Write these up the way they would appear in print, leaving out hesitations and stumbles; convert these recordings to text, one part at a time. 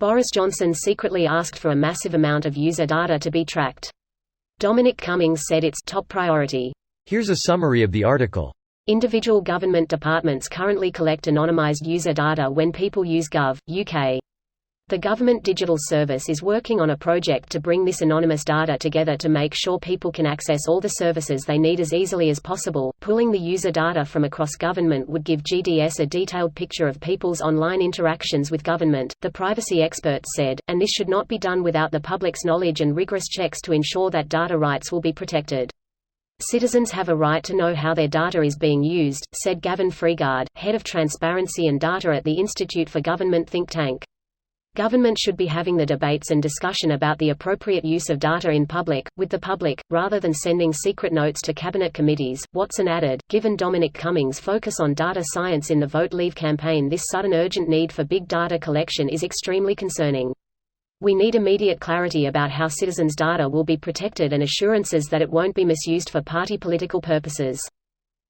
Boris Johnson secretly asked for a massive amount of user data to be tracked. Dominic Cummings said it's top priority. Here's a summary of the article. Individual government departments currently collect anonymised user data when people use Gov. UK. The Government Digital Service is working on a project to bring this anonymous data together to make sure people can access all the services they need as easily as possible. Pulling the user data from across government would give GDS a detailed picture of people's online interactions with government, the privacy experts said, and this should not be done without the public's knowledge and rigorous checks to ensure that data rights will be protected. Citizens have a right to know how their data is being used, said Gavin Freegard, head of transparency and data at the Institute for Government think tank. Government should be having the debates and discussion about the appropriate use of data in public, with the public, rather than sending secret notes to cabinet committees. Watson added, given Dominic Cummings' focus on data science in the Vote Leave campaign, this sudden urgent need for big data collection is extremely concerning. We need immediate clarity about how citizens' data will be protected and assurances that it won't be misused for party political purposes.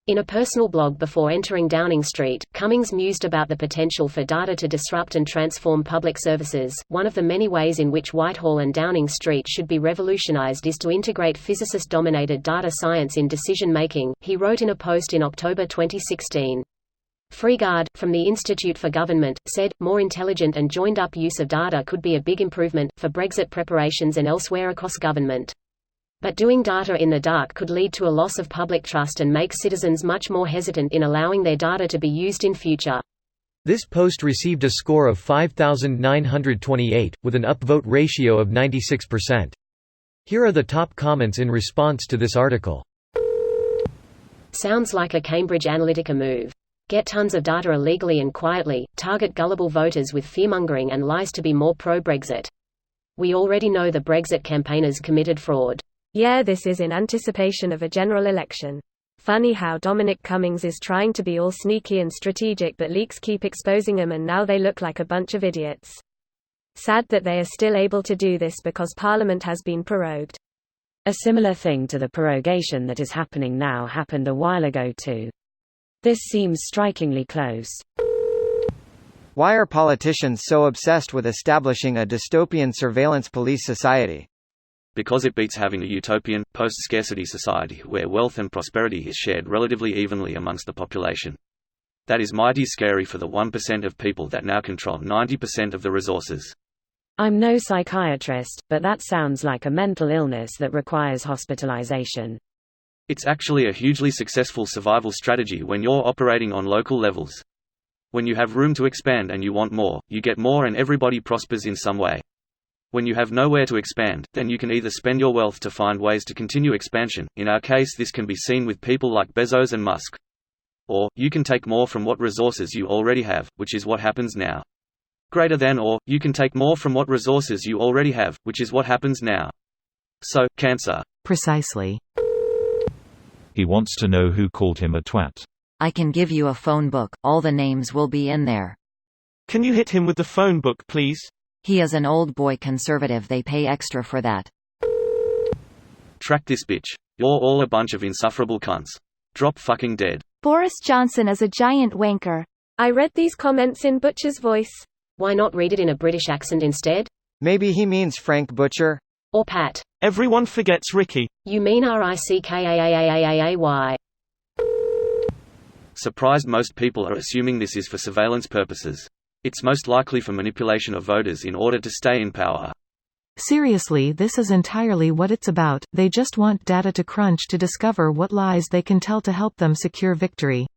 In a personal blog before entering Downing Street, Cummings mused about the potential for data to disrupt and transform public services. One of the many ways in which Whitehall and Downing Street should be revolutionized is to integrate physicist-dominated data science in decision-making, he wrote in a post in October 2016. Freegard, from the Institute for Government, said, more intelligent and joined-up use of data could be a big improvement, for Brexit preparations and elsewhere across government. But doing data in the dark could lead to a loss of public trust and make citizens much more hesitant in allowing their data to be used in future. This post received a score of 5,928, with an upvote ratio of 96%. Here are the top comments in response to this article. Sounds like a Cambridge Analytica move. Get tons of data illegally and quietly, target gullible voters with fearmongering and lies to be more pro-Brexit. We already know the Brexit campaigners committed fraud. Yeah, this is in anticipation of a general election. Funny how Dominic Cummings is trying to be all sneaky and strategic, but leaks keep exposing him and now they look like a bunch of idiots. Sad that they are still able to do this because Parliament has been prorogued. A similar thing to the prorogation that is happening now happened a while ago too. This seems strikingly close. Why are politicians so obsessed with establishing a dystopian surveillance police society? Because it beats having a utopian, post-scarcity society where wealth and prosperity is shared relatively evenly amongst the population. That is mighty scary for the 1% of people that now control 90% of the resources. I'm no psychiatrist, but that sounds like a mental illness that requires hospitalization. It's actually a hugely successful survival strategy when you're operating on local levels. When you have room to expand and you want more, you get more and everybody prospers in some way. When you have nowhere to expand, then you can either spend your wealth to find ways to continue expansion, in our case this can be seen with people like Bezos and Musk. Or, you can take more from what resources you already have, which is what happens now. Greater than or, you can take more from what resources you already have, which is what happens now. So, cancer. Precisely. He wants to know who called him a twat. I can give you a phone book, all the names will be in there. Can you hit him with the phone book, please? He is an old boy conservative, they pay extra for that. Track this bitch. You're all a bunch of insufferable cunts. Drop fucking dead. Boris Johnson is a giant wanker. I read these comments in Butcher's voice. Why not read it in a British accent instead? Maybe he means Frank Butcher? Or Pat. Everyone forgets Ricky. You mean RICKAAAAAY? Surprised most people are assuming this is for surveillance purposes. It's most likely for manipulation of voters in order to stay in power. Seriously, this is entirely what it's about. They just want data to crunch to discover what lies they can tell to help them secure victory.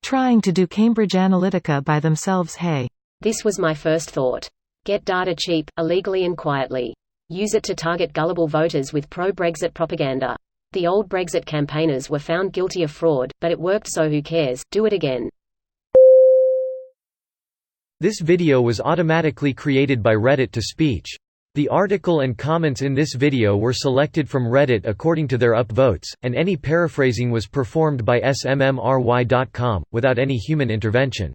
Trying to do Cambridge Analytica by themselves. Hey. This was my first thought. Get data cheap, illegally and quietly. Use it to target gullible voters with pro-Brexit propaganda. The old Brexit campaigners were found guilty of fraud, but it worked, so who cares? Do it again. This video was automatically created by Reddit to speech. The article and comments in this video were selected from Reddit according to their upvotes, and any paraphrasing was performed by smmry.com, without any human intervention.